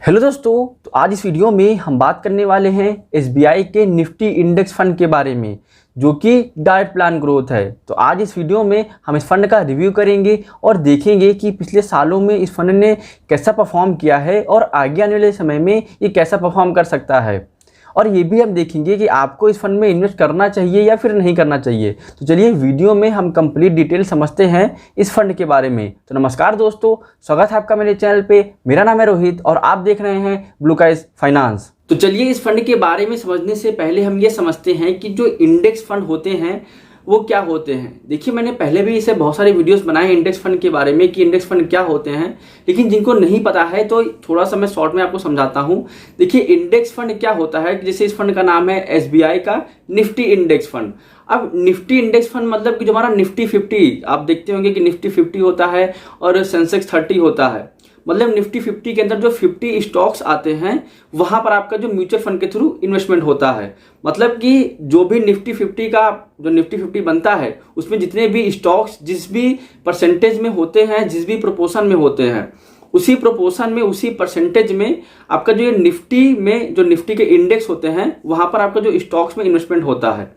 Hello दोस्तों, तो आज इस वीडियो में हम बात करने वाले हैं एसबीआई के निफ्टी इंडेक्स फंड के बारे में, जो कि डायरेक्ट प्लान ग्रोथ है। तो आज इस वीडियो में हम इस फंड का रिव्यू करेंगे और देखेंगे कि पिछले सालों में इस फंड ने कैसा परफॉर्म किया है और आगे आने वाले समय में ये कैसा परफॉर्म कर सकता है। और ये भी हम देखेंगे कि आपको इस फंड में इन्वेस्ट करना चाहिए या फिर नहीं करना चाहिए। तो चलिए वीडियो में हम कंप्लीट डिटेल समझते हैं इस फंड के बारे में। तो नमस्कार दोस्तों, स्वागत है आपका मेरे चैनल पे। मेरा नाम है रोहित और आप देख रहे हैं ब्लू स्काइज फाइनेंस। तो चलिए इस फंड के बारे में समझने से पहले हम ये समझते हैं कि जो इंडेक्स फंड होते हैं वो क्या होते हैं। देखिए, मैंने पहले भी इसे बहुत सारे वीडियोस बनाए इंडेक्स फंड के बारे में कि इंडेक्स फंड क्या होते हैं, लेकिन जिनको नहीं पता है तो थोड़ा सा मैं शॉर्ट में आपको समझाता हूं। देखिए, इंडेक्स फंड क्या होता है, जैसे इस फंड का नाम है एसबीआई का निफ्टी इंडेक्स फंड। अब निफ्टी इंडेक्स फंड मतलब कि जो हमारा निफ्टी 50, आप देखते होंगे कि निफ्टी 50 होता है और सेंसेक्स 30 होता है। मतलब निफ्टी 50 के अंदर जो 50 स्टॉक्स आते हैं वहां पर आपका जो म्यूचुअल फंड के थ्रू इन्वेस्टमेंट होता है। मतलब कि जो भी निफ्टी 50 का जो निफ्टी 50 बनता है उसमें जितने भी स्टॉक्स जिस भी परसेंटेज में होते हैं, जिस भी प्रोपोर्शन में होते हैं, उसी प्रोपोर्शन में, उसी परसेंटेज में आपका जो ये निफ्टी में जो निफ्टी के इंडेक्स होते हैं वहां पर आपका जो स्टॉक्स में इन्वेस्टमेंट होता है।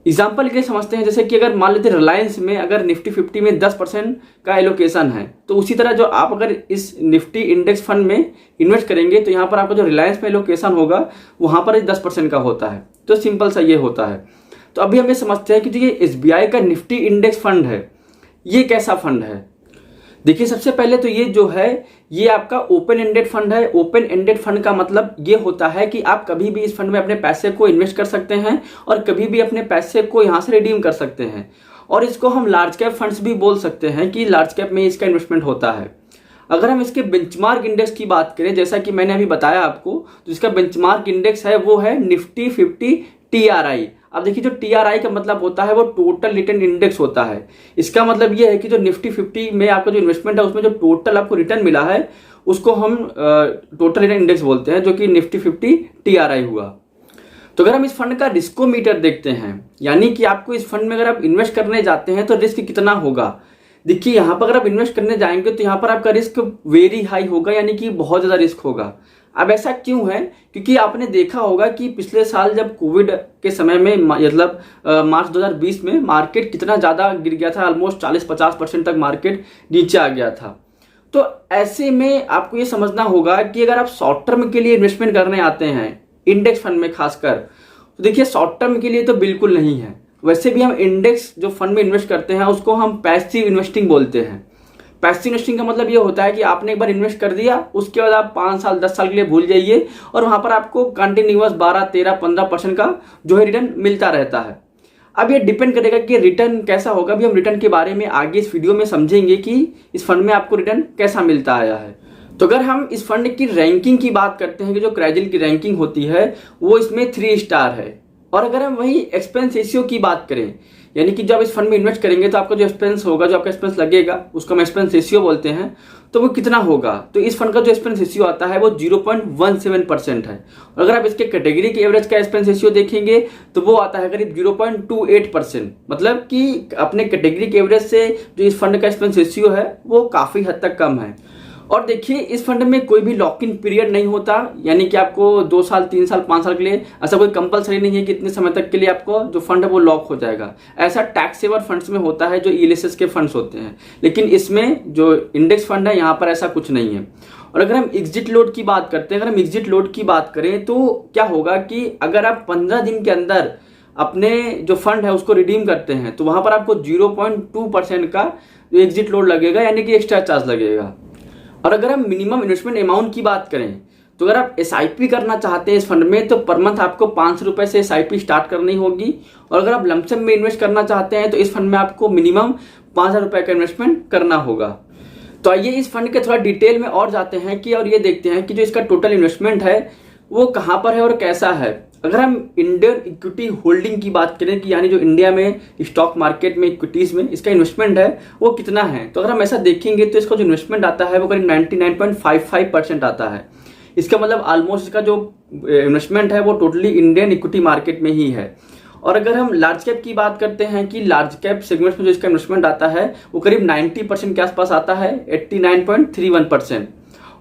एग्जाम्पल के लिए समझते हैं, जैसे कि अगर मान लेते रिलायंस में अगर निफ्टी 50 में 10% का एलोकेशन है, तो उसी तरह जो आप अगर इस निफ्टी इंडेक्स फंड में इन्वेस्ट करेंगे तो यहाँ पर आपका जो रिलायंस में एलोकेशन होगा वहां पर 10% का होता है। तो सिंपल सा ये होता है। तो अभी हम ये समझते हैं कि जो ये एसबीआई का निफ्टी इंडेक्स फंड है ये कैसा फंड है। देखिए, सबसे पहले तो ये जो है ये आपका ओपन एंडेड फंड है। ओपन एंडेड फंड का मतलब ये होता है कि आप कभी भी इस फंड में अपने पैसे को इन्वेस्ट कर सकते हैं और कभी भी अपने पैसे को यहाँ से रिडीम कर सकते हैं। और इसको हम लार्ज कैप फंड्स भी बोल सकते हैं कि लार्ज कैप में इसका इन्वेस्टमेंट होता है। अगर हम इसके बेंचमार्क इंडेक्स की बात करें, जैसा कि मैंने अभी बताया आपको, तो इसका बेंचमार्क इंडेक्स है वो है निफ्टी 50 TRI। अब देखिए, जो TRI का मतलब होता है वो टोटल रिटर्न इंडेक्स होता है। इसका मतलब ये है कि जो निफ्टी 50 में आपका जो इन्वेस्टमेंट है उसमें जो टोटल आपको रिटर्न मिला है उसको हम टोटल रिटर्न इंडेक्स बोलते हैं, जो कि निफ्टी 50 TRI हुआ। तो अगर हम इस फंड का रिस्कोमीटर देखते हैं, यानी कि आपको इस फंड में अगर आप इन्वेस्ट करने जाते हैं तो रिस्क कितना होगा। देखिए, यहाँ पर अगर आप इन्वेस्ट करने जाएंगे तो यहाँ पर आपका रिस्क वेरी हाई होगा, यानी कि बहुत ज़्यादा रिस्क होगा। अब ऐसा क्यों है? क्योंकि आपने देखा होगा कि पिछले साल जब कोविड के समय में मतलब मार्च 2020 में मार्केट कितना ज़्यादा गिर गया था, ऑलमोस्ट 40-50% तक मार्केट नीचे आ गया था। तो ऐसे में आपको ये समझना होगा कि अगर आप शॉर्ट टर्म के लिए इन्वेस्टमेंट करने आते हैं इंडेक्स फंड में खासकर, तो देखिए शॉर्ट टर्म के लिए तो बिल्कुल नहीं है। वैसे भी हम इंडेक्स जो फंड में इन्वेस्ट करते हैं उसको हम पैसिव इन्वेस्टिंग बोलते हैं। पैसिव इन्वेस्टिंग का मतलब ये होता है कि आपने एक बार इन्वेस्ट कर दिया, उसके बाद आप 5 साल 10 साल के लिए भूल जाइए और वहां पर आपको कंटिन्यूअस 12-13-15% का जो है रिटर्न मिलता रहता है। अब ये डिपेंड करेगा कि रिटर्न कैसा होगा। अभी हम रिटर्न के बारे में आगे इस वीडियो में समझेंगे कि इस फंड में आपको रिटर्न कैसा मिलता आया है। तो अगर हम इस फंड की रैंकिंग की बात करते हैं कि जो क्राइजिल की रैंकिंग होती है वो इसमें 3 स्टार है। और अगर हम वही एक्सपेंस रेशियो की बात करें, यानी कि जब इस फंड में इन्वेस्ट करेंगे तो आपका जो एक्सपेंस होगा, जो आपका एक्सपेंस लगेगा उसको हम एक्सपेंस रेशियो बोलते हैं, तो वो कितना होगा। तो इस फंड का जो एक्सपेंस रेशियो आता है वो 0.17% है। और अगर आप इसके कैटेगरी के एवरेज का एक्सपेंस रेशियो देखेंगे तो वो आता है करीब 0.28%। मतलब कि अपने कैटेगरी के एवरेज से जो इस फंड का एक्सपेंस रेशियो है वो काफी हद तक कम है। और देखिए, इस फंड में कोई भी लॉक इन पीरियड नहीं होता, यानी कि आपको 2 साल 3 साल 5 साल के लिए ऐसा कोई कंपलसरी नहीं है कि इतने समय तक के लिए आपको जो फंड है वो लॉक हो जाएगा। ऐसा टैक्स सेवर फंड्स में होता है, जो ईएलएसएस के फंड्स होते हैं, लेकिन इसमें जो इंडेक्स फंड है यहाँ पर ऐसा कुछ नहीं है। और अगर हम एग्जिट लोड की बात करते हैं, अगर हम एग्जिट लोड की बात करें तो क्या होगा कि अगर आप 15 दिन के अंदर अपने जो फंड है उसको रिडीम करते हैं तो वहां पर आपको 0.2% का जो एग्जिट लोड लगेगा, यानी कि एक्स्ट्रा चार्ज लगेगा। और अगर हम मिनिमम इन्वेस्टमेंट अमाउंट की बात करें तो अगर आप एसआईपी करना चाहते हैं इस फंड में तो पर मंथ आपको 500 रुपए से एसआईपी स्टार्ट करनी होगी। और अगर आप लमसम में इन्वेस्ट करना चाहते हैं तो इस फंड में आपको मिनिमम 5000 रुपए का इन्वेस्टमेंट करना होगा। तो आइए इस फंड के थोड़ा डिटेल में और जाते हैं कि और ये देखते हैं कि जो इसका टोटल इन्वेस्टमेंट है वो कहाँ पर है और कैसा है। अगर हम इंडियन इक्विटी होल्डिंग की बात करें कि यानी जो इंडिया में स्टॉक मार्केट में इक्विटीज में इसका इन्वेस्टमेंट है वो कितना है, तो अगर हम ऐसा देखेंगे तो इसका जो इन्वेस्टमेंट आता है वो करीब 99.55% आता है। इसका मतलब ऑलमोस्ट इसका जो इन्वेस्टमेंट है वो टोटली इंडियन इक्विटी मार्केट में ही है। और अगर हम लार्ज कैप की बात करते हैं कि लार्ज कैप सेगमेंट में जो इसका इन्वेस्टमेंट आता है वो करीब 90% के आसपास आता है, 89.31%।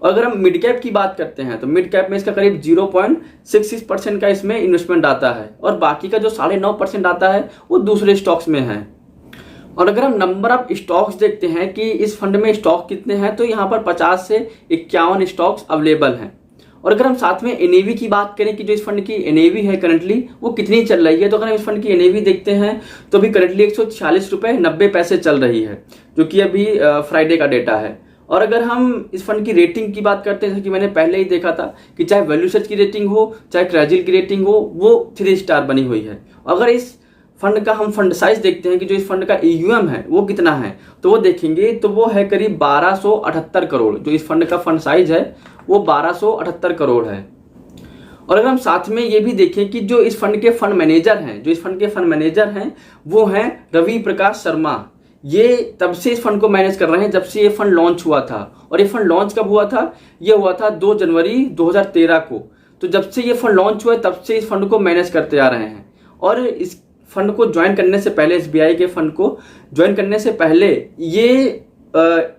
और अगर हम मिड कैप की बात करते हैं तो मिड कैप में इसका करीब 0.66% का इसमें इन्वेस्टमेंट आता है और बाकी का जो 9.5% आता है वो दूसरे स्टॉक्स में है। और अगर हम नंबर ऑफ स्टॉक्स देखते हैं कि इस फंड में स्टॉक कितने हैं तो यहाँ पर 50 से 51 स्टॉक्स अवेलेबल हैं। और अगर हम साथ में एनएवी की बात करें कि जो इस फंड की एनएवी है करंटली वो कितनी चल रही है, तो अगर हम इस फंड की एनएवी देखते हैं तो अभी करंटली 146 रुपये 90 पैसे चल रही है, जो कि अभी फ्राइडे का डेटा है। और अगर हम इस फंड की रेटिंग की बात करते हैं, जैसे कि मैंने पहले ही देखा था कि चाहे वैल्यू सर्च की रेटिंग हो चाहे क्रेजिल की रेटिंग हो, वो 3 स्टार बनी हुई है। अगर इस फंड का हम फंड साइज देखते हैं कि जो इस फंड का AUM है वो कितना है, तो वो देखेंगे तो वो है करीब 1278 करोड़। जो इस फंड का फंड साइज है वो 1278 करोड़ है। और अगर हम साथ में ये भी देखें कि जो इस फंड के फंड मैनेजर हैं वो हैं रवि प्रकाश शर्मा। ये तब से इस फंड को मैनेज कर रहे हैं जब से ये फंड लॉन्च हुआ था। और ये फंड लॉन्च कब हुआ था? ये हुआ था 2 जनवरी 2013 को। तो जब से ये फंड लॉन्च हुआ है तब से इस फंड को मैनेज करते आ रहे हैं। और इस फंड को ज्वाइन करने से पहले, SBI के फंड को ज्वाइन करने से पहले ये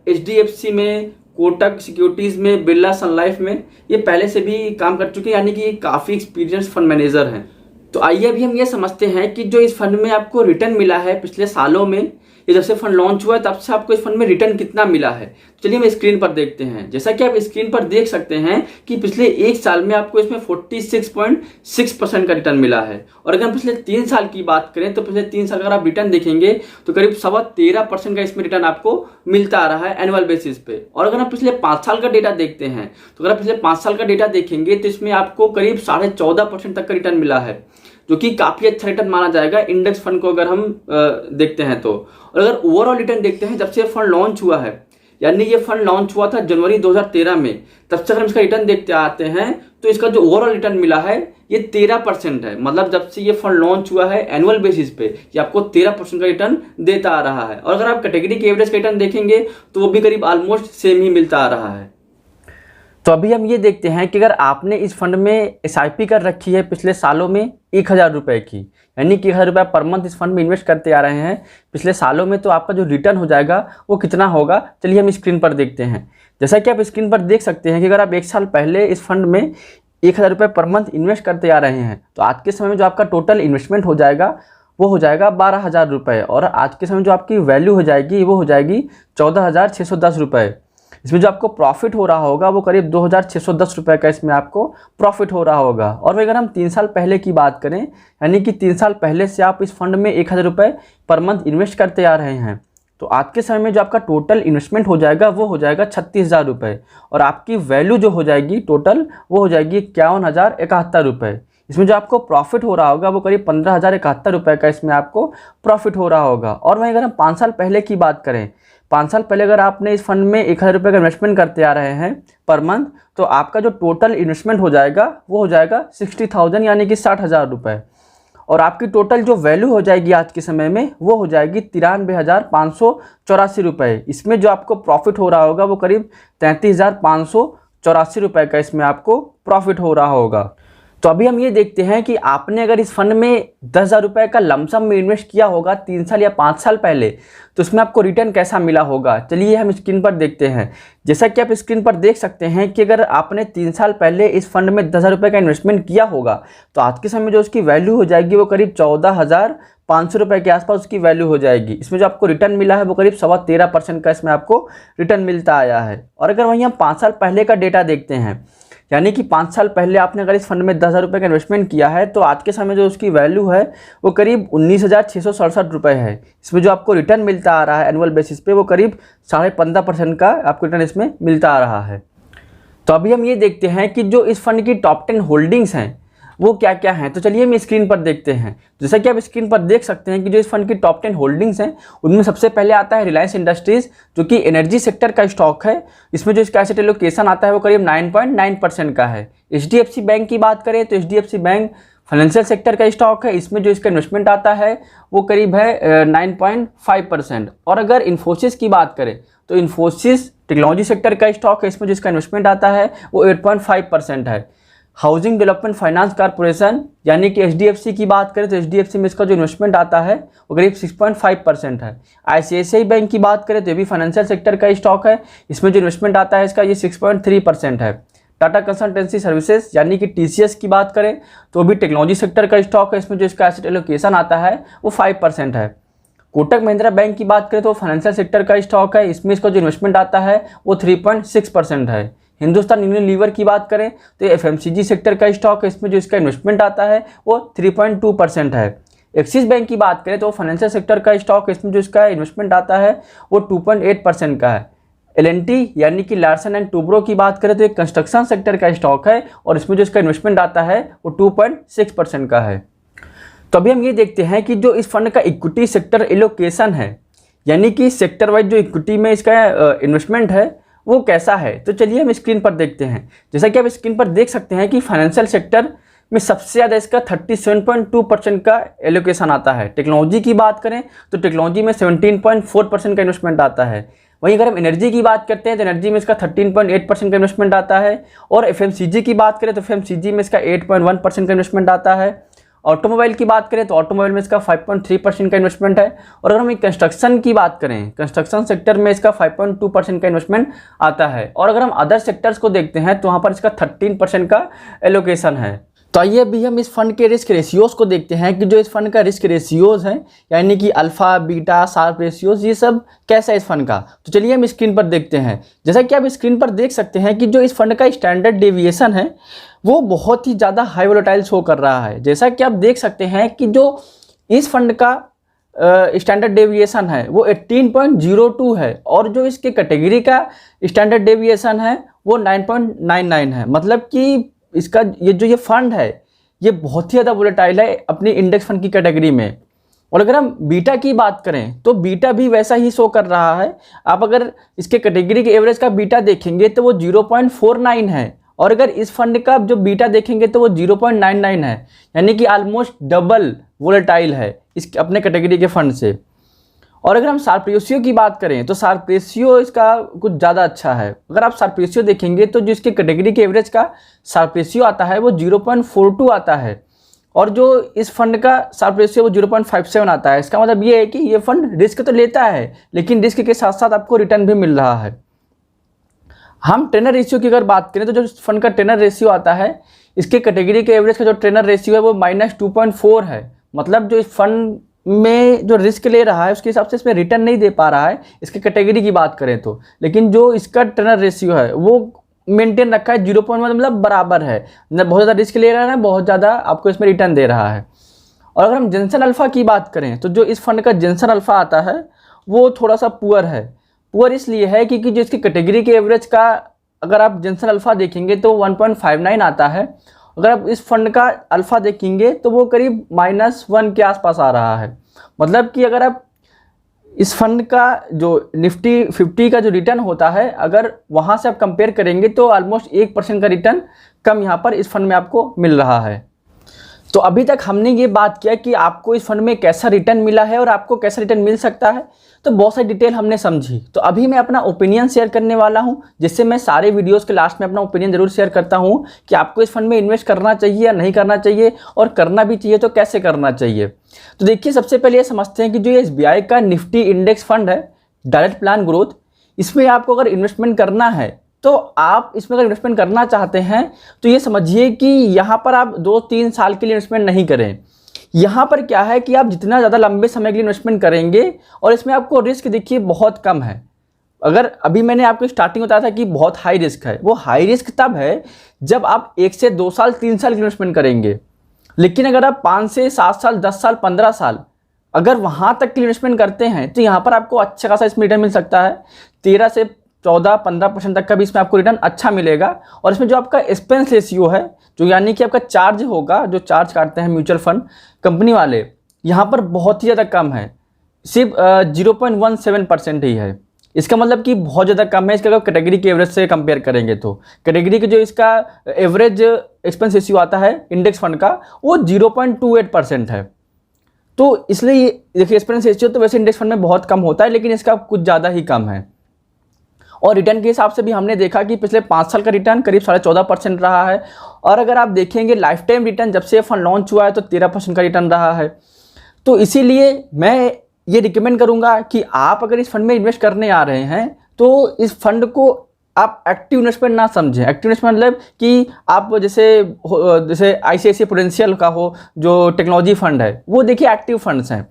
HDFC में, कोटक सिक्योरिटीज में, बिरला सन लाइफ में ये पहले से भी काम कर चुके हैं, यानी कि ये काफ़ी एक्सपीरियंस फंड मैनेजर हैं। तो आइए अभी हम ये समझते हैं कि जो इस फंड में आपको रिटर्न मिला है पिछले सालों में, ये जब से फंड लॉन्च हुआ है तब से आपको इस फंड में रिटर्न कितना मिला है। चलिए हम स्क्रीन पर देखते हैं। जैसा कि आप स्क्रीन पर देख सकते हैं कि पिछले 1 साल में आपको इसमें 46.6% का रिटर्न मिला है। और अगर हम पिछले 3 साल की बात करें तो पिछले 3 साल अगर आप रिटर्न देखेंगे तो करीब 13.25% का इसमें रिटर्न आपको मिलता आ रहा है एनुअल बेसिस पे। और अगर हम पिछले 5 साल का डेटा देखते हैं तो अगर आप पिछले 5 साल का डेटा देखेंगे तो इसमें आपको करीब 14.5% तक का रिटर्न मिला है, जो कि काफी अच्छा रिटर्न माना जाएगा इंडेक्स फंड को अगर हम देखते हैं तो। और अगर ओवरऑल रिटर्न देखते हैं जब से फंड लॉन्च हुआ है, यानी ये फंड लॉन्च हुआ था जनवरी 2013 में, तब से अगर हम इसका रिटर्न देखते आते हैं तो इसका जो ओवरऑल रिटर्न मिला है ये 13% है। मतलब जब से ये फंड लॉन्च हुआ है एनुअल बेसिस पे ये आपको 13% का रिटर्न देता आ रहा है। और अगर आप कैटेगरी के एवरेज का रिटर्न देखेंगे तो वो भी करीब ऑलमोस्ट सेम ही मिलता आ रहा है। तो अभी हम ये देखते हैं कि अगर आपने इस फंड में SIP कर रखी है पिछले सालों में 1000 रुपये की, यानी कि 1000 रुपये पर मंथ इस फंड में इन्वेस्ट करते आ रहे हैं पिछले सालों में, तो आपका जो रिटर्न हो जाएगा वो कितना होगा। चलिए हम स्क्रीन पर देखते हैं। जैसा कि आप स्क्रीन पर देख सकते हैं कि अगर आप 1 साल पहले इस फंड में 1000 रुपये पर मंथ इन्वेस्ट करते आ रहे हैं तो आज के समय में जो आपका टोटल इन्वेस्टमेंट हो जाएगा वो हो जाएगा 12,000 रुपये। और आज के समय जो आपकी वैल्यू हो जाएगी वो हो जाएगी 14,610 रुपये। इसमें जो आपको प्रॉफिट हो रहा होगा वो करीब 2,610 रुपये का इसमें आपको प्रॉफिट हो रहा होगा। और अगर हम 3 साल पहले की बात करें, यानी कि 3 साल पहले से आप इस फंड में 1000 रुपये पर मंथ इन्वेस्ट करते आ रहे हैं, तो आज के समय में जो आपका टोटल इन्वेस्टमेंट हो जाएगा वो हो जाएगा 36,000 रुपये। और आपकी वैल्यू जो हो जाएगी टोटल वो हो जाएगी 51,071 रुपये। इसमें जो आपको प्रॉफिट हो रहा होगा वो करीब 15,071 रुपये का इसमें आपको प्रॉफिट हो रहा होगा। और वहीं अगर हम 5 साल पहले की बात करें, 5 साल पहले अगर आपने इस फंड में 1000 रुपये का इन्वेस्टमेंट करते आ रहे हैं पर मंथ, तो आपका जो टोटल इन्वेस्टमेंट हो जाएगा वो हो जाएगा 60,000 यानी कि 60,000 रुपये। और आपकी टोटल जो वैल्यू हो जाएगी आज के समय में वो हो जाएगी 93,584 रुपये। इसमें जो आपको प्रॉफिट हो रहा होगा वो करीब 33,584 रुपये का इसमें आपको प्रॉफिट हो रहा होगा। तो अभी हम ये देखते हैं कि आपने अगर इस फंड में 10,000 रुपये का लमसम में इन्वेस्ट किया होगा 3 साल या 5 साल पहले, तो इसमें आपको रिटर्न कैसा मिला होगा। चलिए हम स्क्रीन पर देखते हैं। जैसा कि आप स्क्रीन पर देख सकते हैं कि अगर आपने 3 साल पहले इस फंड में 10,000 रुपये का इन्वेस्टमेंट किया होगा तो आज के समय जो उसकी वैल्यू हो जाएगी वो करीब 14,500 रुपये के आसपास उसकी वैल्यू हो जाएगी। इसमें जो आपको रिटर्न मिला है वो करीब 13.25% का इसमें आपको रिटर्न मिलता आया है। और अगर वहीं हम 5 साल पहले का डेटा देखते हैं, यानी कि 5 साल पहले आपने अगर इस फंड में 10,000 रुपये का इन्वेस्टमेंट किया है तो आज के समय जो उसकी वैल्यू है वो करीब 19,667 रुपये है। इसमें जो आपको रिटर्न मिलता आ रहा है एनुअल बेसिस पे वो करीब 15.5% का आपको रिटर्न इसमें मिलता आ रहा है। तो अभी हम ये देखते हैं कि जो इस फंड की टॉप 10 होल्डिंग्स हैं वो क्या क्या हैं। तो चलिए हम स्क्रीन पर देखते हैं। जैसा कि आप स्क्रीन पर देख सकते हैं कि जो इस फंड की टॉप 10 होल्डिंग्स हैं उनमें सबसे पहले आता है रिलायंस इंडस्ट्रीज़, जो कि एनर्जी सेक्टर का स्टॉक है। इसमें जो इसका एसेट एलोकेशन आता है वो करीब 9.9% का है। HDFC बैंक की बात करें तो HDFC बैंक फाइनेंशियल सेक्टर का स्टॉक है। इसमें जो इसका इन्वेस्टमेंट आता है वो करीब है 9.5%। और अगर इन्फोसिस की बात करें तो इन्फोसिस टेक्नोलॉजी सेक्टर का स्टॉक है। इसमें जो इसका इन्वेस्टमेंट आता है वो 8.5% है। हाउसिंग डेवलपमेंट फाइनेंस कॉर्पोरेशन यानी कि HDFC की बात करें तो HDFC में इसका जो इन्वेस्टमेंट आता है वो करीब 6.5% है। ICICI बैंक की बात करें तो ये भी फाइनेंशियल सेक्टर का स्टॉक है, इसमें जो इन्वेस्टमेंट आता है इसका ये 6.3% है। टाटा कंसल्टेंसी सर्विसेज यानी कि TCS की बात करें तो भी टेक्नोलॉजी सेक्टर का स्टॉक है, इसमें जो इसका एसेट एलोकेशन आता है वो 5% है। कोटक महिंद्रा बैंक की बात करें तो फाइनेंशियल सेक्टर का स्टॉक है, इसमें इसका जो इन्वेस्टमेंट आता है वो 3.6% है। हिंदुस्तान यूनिलीवर की बात करें तो FMCG सेक्टर का स्टॉक है, इसमें जो इसका इन्वेस्टमेंट आता है वो 3.2% है। एक्सिस बैंक की बात करें तो फाइनेंशियल सेक्टर का स्टॉक है, इसमें जो इसका इन्वेस्टमेंट आता है वो 2.8% का है। L&T यानी कि लार्सन एंड टूब्रो की बात करें तो एक कंस्ट्रक्शन सेक्टर का स्टॉक है और इसमें जो इसका इन्वेस्टमेंट आता है वो 2.6% का है। तो अभी हम ये देखते हैं कि जो इस फंड का इक्विटी सेक्टर एलोकेशन है यानी कि सेक्टर वाइज जो इक्विटी में इसका इन्वेस्टमेंट है वो कैसा है, तो चलिए हम स्क्रीन पर देखते हैं। जैसा कि आप स्क्रीन पर देख सकते हैं कि फाइनेंशियल सेक्टर में सबसे ज़्यादा इसका 37.2% का एलोकेशन आता है। टेक्नोलॉजी की बात करें तो टेक्नोलॉजी में 17.4% का इन्वेस्टमेंट आता है। वहीं अगर हम एनर्जी की बात करते हैं तो एनर्जी में इसका 13.8% का इन्वेस्टमेंट आता है। और FMCG की बात करें तो FMCG में इसका 8.1% का इन्वेस्टमेंट आता है। ऑटोमोबाइल की बात करें तो ऑटोमोबाइल में इसका 5.3% का इन्वेस्टमेंट है। और अगर हम कंस्ट्रक्शन की बात करें, कंस्ट्रक्शन सेक्टर में इसका 5.2% का इन्वेस्टमेंट आता है। और अगर हम अदर सेक्टर्स को देखते हैं तो वहाँ पर इसका 13% का एलोकेशन है। तो आइए अभी हम इस फंड के रिस्क रेशियोज़ को देखते हैं कि जो इस फंड का रिस्क रेशियोज़ हैं यानी कि अल्फ़ा, बीटा, शार्प रेशियोज़, ये सब कैसा है इस फंड का। तो चलिए हम स्क्रीन पर देखते हैं। जैसा कि आप स्क्रीन पर देख सकते हैं कि जो इस फंड का स्टैंडर्ड डेविएशन है वो बहुत ही ज़्यादा हाई वोलेटाइल शो कर रहा है। जैसा कि आप देख सकते हैं कि जो इस फंड का स्टैंडर्ड डेविएशन है वो 18.02 है और जो इसके कैटेगरी का स्टैंडर्ड डेविएशन है वो 9.99 है। मतलब कि इसका ये फंड है ये बहुत ही ज़्यादा वोलेटाइल है अपनी इंडेक्स फंड की कैटेगरी में। और अगर हम बीटा की बात करें तो बीटा भी वैसा ही शो कर रहा है। आप अगर इसके कैटेगरी के एवरेज का बीटा देखेंगे तो वो 0.49 है और अगर इस फंड का जो बीटा देखेंगे तो वो 0.99 है, यानी कि ऑलमोस्ट डबल वोलेटाइल है इस अपने कैटेगरी के फंड से। और अगर हम शार्प रेशियो की बात करें तो शार्प रेशियो इसका कुछ ज़्यादा अच्छा है। अगर आप शार्प रेशियो देखेंगे तो जो इसके कैटेगरी के एवरेज का शार्प रेशियो आता है वो 0.42 आता है और जो इस फंड का शार्प रेशियो वो 0.57 आता है। इसका मतलब ये है कि ये फंड रिस्क तो लेता है लेकिन रिस्क के साथ साथ आपको रिटर्न भी मिल रहा है। हम टेनर रेशियो की अगर बात करें तो जो फंड का टेनर रेशियो आता है इसके कैटेगरी के एवरेज का जो टेनर रेशियो है वो -2.4 है। मतलब जो इस फंड में जो रिस्क ले रहा है उसके हिसाब से इसमें रिटर्न नहीं दे पा रहा है इसके कैटेगरी की बात करें तो, लेकिन जो इसका टेनर रेशियो है वो मेंटेन रखा है 0.1, मतलब बराबर है। बहुत ज़्यादा रिस्क ले रहा है, बहुत ज़्यादा आपको इसमें रिटर्न दे रहा है। और अगर हम जेनसन अल्फ़ा की बात करें तो जो इस फंड का जेनसन अल्फ़ा आता है वो थोड़ा सा पुअर है। पुअर इसलिए है क्योंकि जो इसकी कैटेगरी के एवरेज का अगर आप जेनसन अल्फ़ा देखेंगे तो 1.59 आता है। अगर आप इस फंड का अल्फ़ा देखेंगे तो वो करीब -1 के आसपास आ रहा है। मतलब कि अगर आप इस फंड का जो निफ्टी 50 का जो रिटर्न होता है अगर वहाँ से आप कंपेयर करेंगे तो ऑलमोस्ट 1% का रिटर्न कम यहाँ पर इस फंड में आपको मिल रहा है। तो अभी तक हमने ये बात किया कि आपको इस फंड में कैसा रिटर्न मिला है और आपको कैसा रिटर्न मिल सकता है, तो बहुत सारी डिटेल हमने समझी। तो अभी मैं अपना ओपिनियन शेयर करने वाला हूं, जिससे मैं सारे वीडियोस के लास्ट में अपना ओपिनियन जरूर शेयर करता हूं कि आपको इस फंड में इन्वेस्ट करना चाहिए या नहीं करना चाहिए, और करना भी चाहिए तो कैसे करना चाहिए। तो देखिए, सबसे पहले ये समझते हैं कि जो ये SBI का निफ्टी इंडेक्स फंड है डायरेक्ट प्लान ग्रोथ, इसमें आपको अगर इन्वेस्टमेंट करना है तो आप इसमें अगर इन्वेस्टमेंट करना चाहते हैं तो ये समझिए कि यहाँ पर आप 2-3 साल के लिए इन्वेस्टमेंट नहीं करें। यहाँ पर क्या है कि आप जितना ज़्यादा लंबे समय के लिए इन्वेस्टमेंट करेंगे और इसमें आपको रिस्क देखिए बहुत कम है। अगर अभी मैंने आपको स्टार्टिंग बताया था कि बहुत हाई रिस्क है, वो हाई रिस्क तब है जब आप 1 से 2 साल 3 साल की इन्वेस्टमेंट करेंगे। लेकिन अगर आप 5 से 7 साल 10 साल 15 साल अगर वहाँ तक की इन्वेस्टमेंट करते हैं तो यहाँ पर आपको अच्छा खासा इसमें रिटर्न मिल सकता है। 13 से 14-15% तक का भी इसमें आपको रिटर्न अच्छा मिलेगा। और इसमें जो आपका एक्सपेंस रेशियो है, जो यानी कि आपका चार्ज होगा, जो चार्ज काटते हैं म्यूचुअल फंड कंपनी वाले, यहाँ पर बहुत ही ज़्यादा कम है, सिर्फ 0.17% ही है। इसका मतलब कि बहुत ज़्यादा कम है इसका अगर कैटेगरी के एवरेज से कंपेयर करेंगे तो। कैटेगरी के जो इसका एवरेज एक्सपेंस रेशियो आता है इंडेक्स फंड का वो 0.28% है। तो इसलिए देखिए, एक्सपेंस रेशियो तो वैसे इंडेक्स फंड में बहुत कम होता है, लेकिन इसका कुछ ज़्यादा ही कम है। और रिटर्न के हिसाब से भी हमने देखा कि पिछले 5 साल का रिटर्न करीब 14.5% रहा है। और अगर आप देखेंगे लाइफ टाइम रिटर्न जब से ये फंड लॉन्च हुआ है तो 13% का रिटर्न रहा है। तो इसीलिए मैं ये रिकमेंड करूँगा कि आप अगर इस फंड में इन्वेस्ट करने आ रहे हैं तो इस फंड को आप एक्टिव इन्वेस्टमेंट ना समझें। एक्टिव इन्वेस्टमेंट मतलब कि आप जैसे ICICI प्रूडेंशियल का हो जो टेक्नोलॉजी फंड है, वो देखिए एक्टिव फंड्स हैं,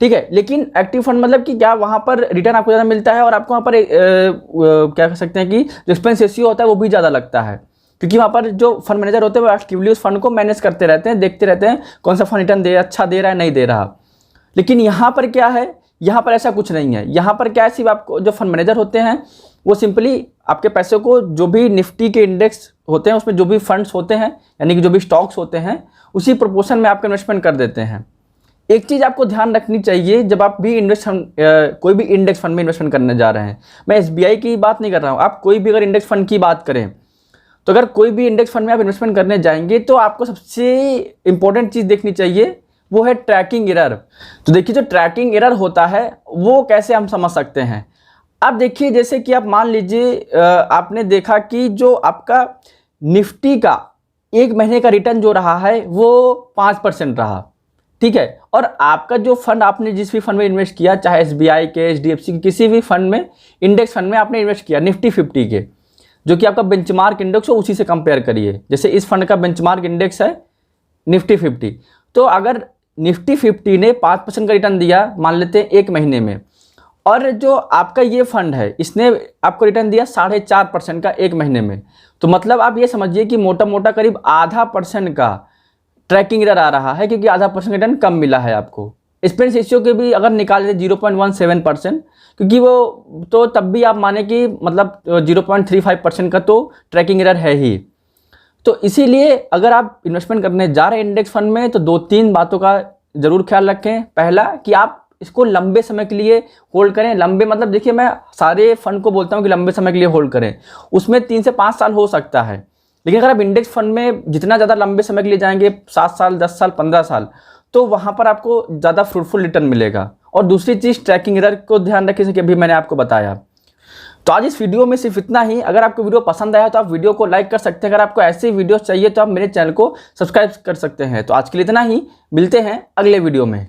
ठीक है। लेकिन एक्टिव फंड मतलब कि क्या वहाँ पर रिटर्न आपको ज़्यादा मिलता है और आपको वहाँ पर क्या कह सकते हैं कि जो एक्सपेंस रेशियो होता है वो भी ज़्यादा लगता है, क्योंकि वहाँ पर जो फंड मैनेजर होते हैं वो एक्टिवली उस फंड को मैनेज करते रहते हैं, देखते रहते हैं कौन सा फंड रिटर्न अच्छा दे रहा है नहीं दे रहा। लेकिन यहाँ पर क्या है, यहाँ पर ऐसा कुछ नहीं है। यहाँ पर क्या है, सिर्फ आपको जो फंड मैनेजर होते हैं वो सिंपली आपके पैसे को जो भी निफ्टी के इंडेक्स होते हैं उसमें जो भी फंड्स होते हैं यानी कि जो भी स्टॉक्स होते हैं उसी प्रोपोर्शन में आपका इन्वेस्टमेंट कर देते हैं। एक चीज़ आपको ध्यान रखनी चाहिए जब आप भी कोई भी इंडेक्स फंड में इन्वेस्टमेंट करने जा रहे हैं, मैं SBI की बात नहीं कर रहा हूँ, आप कोई भी अगर इंडेक्स फंड की बात करें तो अगर कोई भी इंडेक्स फंड में आप इन्वेस्टमेंट करने जाएंगे तो आपको सबसे इंपॉर्टेंट चीज़ देखनी चाहिए, वो है ट्रैकिंग एरर। तो देखिए जो ट्रैकिंग एरर होता है वो कैसे हम समझ सकते हैं। अब देखिए जैसे कि आप मान लीजिए आपने देखा कि जो आपका निफ्टी का 1 महीने का रिटर्न जो रहा है वो 5% रहा, ठीक है। और आपका जो फंड आपने जिस भी फंड में इन्वेस्ट किया, चाहे SBI के, HDFC के, किसी भी फंड में, इंडेक्स फंड में आपने इन्वेस्ट किया निफ्टी 50 के, जो कि आपका बेंचमार्क इंडेक्स हो, उसी से कंपेयर करिए। जैसे इस फंड का बेंचमार्क इंडेक्स है निफ्टी 50, तो अगर निफ्टी 50 ने 5% का रिटर्न दिया मान लेते हैं 1 महीने में, और जो आपका ये फंड है इसने आपको रिटर्न दिया 4.5% का 1 महीने में, तो मतलब आप ये समझिए कि मोटा मोटा करीब आधा % का ट्रैकिंग एरर आ रहा है, क्योंकि आधा % रिटर्न कम मिला है आपको। एक्सपेंस रेशियो के भी अगर निकाल दें 0.17%, क्योंकि वो तो तब भी आप माने कि मतलब 0.35% का तो ट्रैकिंग एरर है ही। तो इसीलिए अगर आप इन्वेस्टमेंट करने जा रहे हैं इंडेक्स फंड में तो 2-3 बातों का ज़रूर ख्याल रखें। पहला कि आप इसको लंबे समय के लिए होल्ड करें। लंबे मतलब देखिए मैं सारे फंड को बोलता हूँ कि लंबे समय के लिए होल्ड करें, उसमें 3 से 5 साल हो सकता है। लेकिन अगर आप इंडेक्स फंड में जितना ज़्यादा लंबे समय के लिए जाएंगे, 7 साल, 10 साल, 15 साल, तो वहाँ पर आपको ज़्यादा फ्रूटफुल रिटर्न मिलेगा। और दूसरी चीज़ ट्रैकिंग एरर को ध्यान रखें, जैसे कि अभी मैंने आपको बताया। तो आज इस वीडियो में सिर्फ इतना ही। अगर आपको वीडियो पसंद आया तो आप वीडियो को लाइक कर सकते हैं। अगर आपको ऐसी वीडियो चाहिए तो आप मेरे चैनल को सब्सक्राइब कर सकते हैं। तो आज के लिए इतना ही, मिलते हैं अगले वीडियो में।